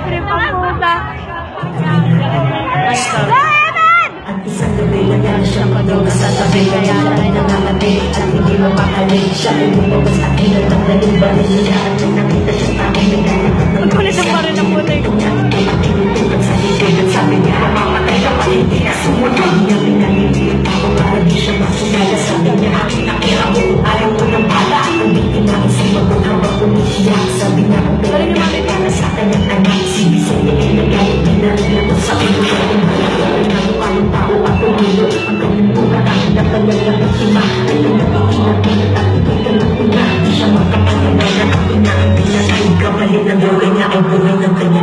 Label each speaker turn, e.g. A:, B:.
A: Trip ang puta. Ay, sorry.
B: At isang gabi lang siya paduga sa tabi, kaya ay nangangabi at hindi mapakali. Siya ay lumabas at hinatang na yung baril niya. At nung nakita siya tao, may ganapag ng
A: Ang kulit ng baril ng puta.
B: tinutukan sa likod at sabi niya, mamamatay ka pa, hindi ka sumunod. Niya pinangilit ako para di siya masumala. Sabi niya, aking nakira mo, ayaw mo ng bala. Ang biktima ay sumagot habang umiiyak. Sabi niya, kung pinagkakit para sa kanyang anak. Si Vicente ay nagalit, dinarila ko sa ulo. Ang tao at tumilo ang kanyang buka kahit na kanyang biktima ay tumapikinapinit at ipagkalapin na. Di siya makapangalan at ina ang pinatay. Kapalit ng droga niya ay buhay ng kanya.